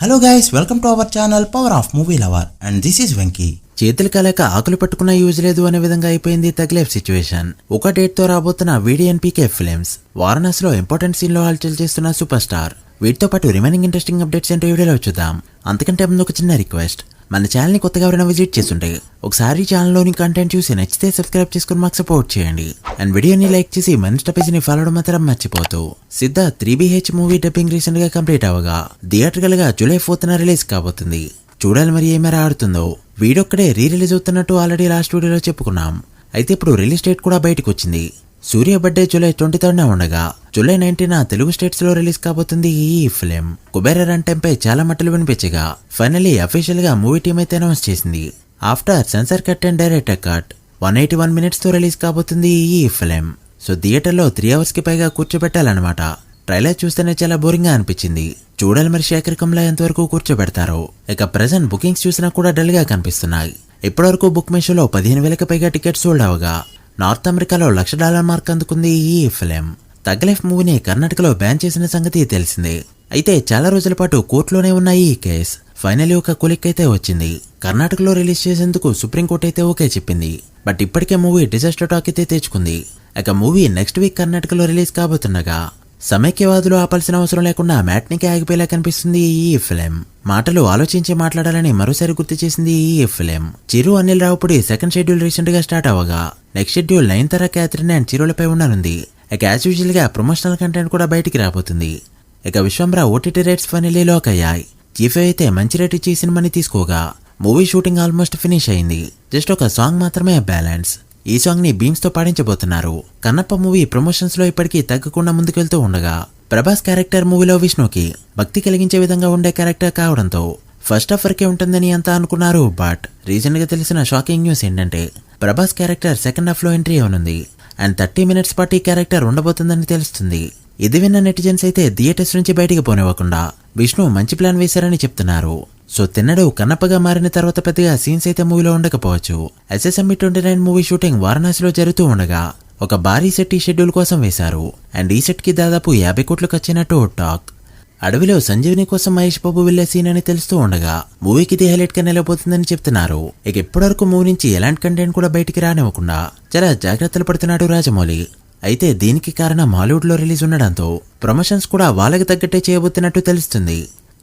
Hello guys, welcome to our channel power of movie lover and this is Venky. చేతులు కాలేక ఆకులు పట్టుకున్న use లేదు అనే విధంగా అయిపోయింది తగ్లేఫ్ సిచ్యువేషన్. ఒక డేట్ తో రాబోతున్న VDNPK ఫిల్మ్స్ వారణాసిలో ఇంపార్టెంట్ సీన్ లో హల్చల్ చేస్తున్న సూపర్ స్టార్. వీటితో పాటు రిమైనింగ్ ఇంట్రెస్టింగ్ అప్డేట్స్ ఏంటో వీడియోలో చూద్దాం. అంతకంటే ముందు ఒక చిన్న రిక్వెస్ట్, మన ఛానల్ ని కొత్తగా ఎవరైనా విజిట్ చేస్తుంటే ఒకసారి ఛానల్లోని కంటెంట్ చూసి నచ్చితే సబ్స్క్రైబ్ చేసుకుని మాకు సపోర్ట్ చేయండి. అండ్ వీడియోని లైక్ చేసి మన ఇన్స్టా పేజ్ ని ఫాలో మాత్రం మర్చిపోతూ. Siddharth 3BH movie dubbing recent గా కంప్లీట్ అవగా థియేట్రికల్ గా జూలై 4th రిలీజ్ కాబోతుంది. చూడాలి మరి ఏమేరా ఆడుతుందో. వీడొక్కడే రిలీజ్ అవుతున్నట్టు ఆల్రెడీ లాస్ట్ వీడియోలో చెప్పుకున్నాం. అయితే ఇప్పుడు రిలీజ్ డేట్ కూడా బయటకు వచ్చింది. సూర్య బర్త్డే జూలై 23 ఉండగా జూలై 19 తెలుగు స్టేట్స్ లో రిలీజ్ కాబోతుంది ఈ ఫిల్మ్. కుబేర రన్ టైం పై చాలా మట్టలు వినిపించగా ఫైనల్లీ అఫీషియల్ గా మూవీ టీమ్ అయితే అనౌన్స్ చేసింది. After censor cut and director cut 181 minutes తో రిలీజ్ కాబోతుంది ఈ ఫిల్మ్. సో థియేటర్ లో 3 hours కి పైగా కూర్చోబెట్టాలన్నమాట. ట్రైలర్ చూస్తేనే చాలా బోరింగ్ గా అనిపించింది. చూడాలి మరి శేఖర్ కమ్లా ఎంతవరకు కూర్చోబెడతారో. ఇక ప్రెజెంట్ బుకింగ్స్ చూసినా కూడా డల్ గా కనిపిస్తున్నాయి. ఇప్పటివరకు బుక్ మై షోలో 15,000కి పైగా టికెట్స్ సోల్డ్ అవగా నార్త్ అమెరికాలో $1,00,000 మార్క్ అందుకుంది ఈ ఫిల్మ్. తగ్లైఫ్ మూవీని కర్ణాటకలో బ్యాన్ చేసిన సంగతి తెలిసిందే. అయితే చాలా రోజుల పాటు కోర్టులోనే ఉన్న ఈ కేస్ ఫైనల్లీ ఒక కొలిక్ అయితే వచ్చింది. కర్ణాటకలో రిలీజ్ చేసేందుకు సుప్రీంకోర్టు అయితే ఓకే చెప్పింది. బట్ ఇప్పటికే మూవీ డిజాస్టర్ టాక్ అయితే తెచ్చుకుంది. ఇక మూవీ నెక్స్ట్ వీక్ కర్ణాటకలో రిలీజ్ కాబోతుండగా సమైక్యవాదులు ఆపాల్సిన అవసరం లేకుండా మ్యాట్నికి ఆగిపోయేలా కనిపిస్తుంది ఈ ఫిలిం. మాటలు ఆలోచించి మాట్లాడాలని మరోసారి గుర్తు చేసింది ఈ film. Chiru Anil Ravipudi second schedule recent గా స్టార్ట్ అవగా next schedule Nayanthara, Catherine and చిరులపై ఉండనుంది. ఇక యాజ్ యూజువల్ గా ప్రమోషనల్ కంటెంట్ కూడా బయటికి రాబోతుంది. ఇక Vishwambhara OTT rights finally lock అయ్యాయి. చీఫ్ అయితే మంచి రేట్ ఇచ్చి సినిమాని తీసుకోగా మూవీ షూటింగ్ ఆల్మోస్ట్ ఫినిష్ అయింది. జస్ట్ ఒక సాంగ్ మాత్రమే బ్యాలెన్స్. ఈ సాంగ్ ని బీమ్స్ తో పాడించబోతున్నారు. కన్నప్ప మూవీ ప్రమోషన్స్ లో ఇప్పటికీ తగ్గకుండా ముందుకెళ్తూ ఉండగా ప్రభాస్ క్యారెక్టర్ మూవీలో విష్ణుకి భక్తి కలిగించే విధంగా ఉండే క్యారెక్టర్ కావడంతో ఫస్ట్ హాఫ్ వరకే ఉంటుందని అంతా అనుకున్నారు. బట్ రీసెంట్ గా తెలిసిన షాకింగ్ న్యూస్ ఏంటంటే ప్రభాస్ క్యారెక్టర్ సెకండ్ హాఫ్ లో ఎంట్రీ అవనుంది. అండ్ 30 minutes పాటు ఈ క్యారెక్టర్ ఉండబోతుందని తెలుస్తుంది. ఇది విన్న నెటిజన్స్ అయితే థియేటర్స్ నుంచి బయటికి పోనివ్వకుండా విష్ణు మంచి ప్లాన్ వేశారని చెప్తున్నారు. సో తిన్నడు కన్నప్పగా మారిన తర్వాత పెద్దగా సీన్స్ అయితే మూవీలో ఉండకపోవచ్చు. SSME 29 మూవీ షూటింగ్ వారణాసిలో జరుగుతూ ఉండగా ఒక భారీ సెట్ ఈ షెడ్యూల్ కోసం వేశారు. అండ్ ఈ సెట్ కి దాదాపు 50 కోట్లు ఖర్చైనట్టు టాక్. అడవిలో సంజీవిని కోసం మహేష్ బాబు వెళ్లే సీన్ అని తెలుస్తూ ఉండగా మూవీకి ఇది హైలైట్ గా నిలబోతుందని చెప్తున్నారు. ఇక ఇప్పటివరకు మూవీ నుంచి ఎలాంటి కంటెంట్ కూడా బయటికి రానివ్వకుండా చాలా జాగ్రత్తలు పడుతున్నాడు రాజమౌళి. అయితే దీనికి కారణం హాలీవుడ్ లో రిలీజ్ ఉండడంతో ప్రమోషన్స్ కూడా వాళ్ళకి తగ్గట్టే చేయబోతున్నట్టు తెలుస్తుంది.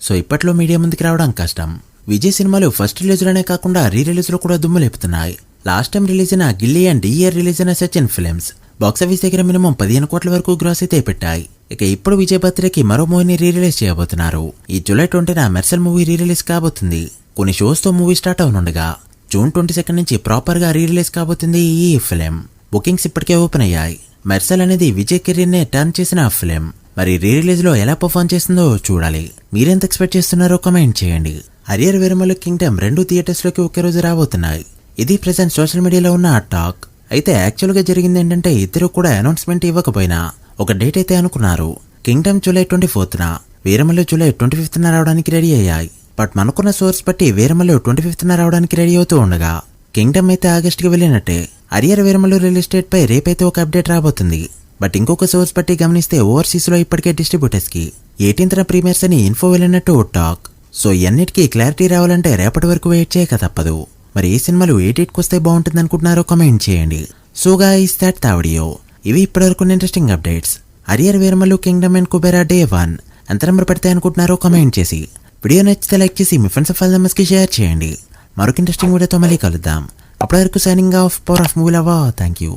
సో ఇప్పట్లో మీడియా ముందుకు రావడం కష్టం. విజయ్ సినిమాలు ఫస్ట్ రిలీజ్ లోనే కాకుండా రీ రిలీజ్ లో కూడా దుమ్ము లేపుతున్నాయి. లాస్ట్ టైం రిలీజ్ అయిన గిల్లీ అండ్ ఈ ఇయర్ రిలీజ్ అయిన సచిన్ ఫిల్మ్స్ బాక్సాఫీస్ దగ్గర మినిమం 15 కోట్ల వరకు గ్రాస్ అయితే పెట్టాయి. ఇక ఇప్పుడు విజయ్ బర్త్డేకి మరో మూవీని రీ రిలీజ్ చేయబోతున్నారు. ఈ July 20 Mersal movie re release కాబోతుంది. కొన్ని షోస్ తో మూవీ స్టార్ట్ అవనుండగా జూన్ 22 నుంచి ప్రాపర్ గా రీ రిలీజ్ కాబోతుంది ఈ ఫిలిం. బుకింగ్స్ ఇప్పటికే ఓపెన్ అయ్యాయి. మెర్సల్ అనేది విజయ్ కెరీర్ నే టర్న్ చేసిన ఫిలిం. మరి రీ రిలీజ్ లో ఎలా పర్ఫార్మ్ చేస్తుందో చూడాలి. మీరెంత ఎక్స్పెక్ట్ చేస్తున్నారో కామెంట్ చేయండి. హరియర్ వీరమల్లు కింగ్డమ్ 2 థియేటర్స్ లోకి ఒకే రోజు రాబోతున్నాయి. ఇది ప్రెసెంట్ సోషల్ మీడియాలో ఉన్న టాక్. అయితే యాక్చువల్ గా జరిగింది ఏంటంటే ఇద్దరు కూడా అనౌన్స్మెంట్ ఇవ్వకపోయినా ఒక డేట్ అయితే అనుకున్నారు. కింగ్డమ్ జూలై 24న, వీరమల్లు జూలై 25న రావడానికి రెడీ అయ్యాయి. బట్ మనకున్న సోర్స్ బట్టి వీరమల్లు 25న రావడానికి రెడీ అవుతూ ఉండగా కింగ్డమ్ అయితే ఆగస్టుకి వెళ్ళినట్టే. హరియర్ వీరమల్లు రిలీజ్ డేట్ పై రేపైతే ఒక అప్డేట్ రాబోతుంది. బట్ ఇంకొక సోర్స్ బట్టి గమనిస్తే ఓవర్సీస్ లో ఇప్పటికే డిస్ట్రిబ్యూటర్స్ కి 18th ప్రీమియర్స్ అని ఇన్ఫో వెళ్ళినట్టు టాక్. సో ఎన్నిటికీ క్లారిటీ రావాలంటే రేపటి వరకు వెయిట్ చేయక తప్పదు. మరి ఏ సినిమాలు ఏ డేట్కి వస్తే బాగుంటుంది అనుకుంటున్నారో కామెంట్ చేయండి. So guys that the video. ఇవి ఇప్పటివరకు interesting updates. Harrier Veeramallu Kingdom and Kubera day 1 ఎంత నెంబర్ పెడితే అనుకుంటున్నారో కామెంట్ చేసి వీడియో నచ్చితే లైక్ చేసి మీ ఫ్రెండ్స్ ఫైల్ మెంబర్స్ కి షేర్ చేయండి. మరొక ఇంట్రెస్టింగ్ వీడియోతో మళ్ళీ కలుద్దాం. అప్పటి వరకు signing off power of movie lover. Thank you.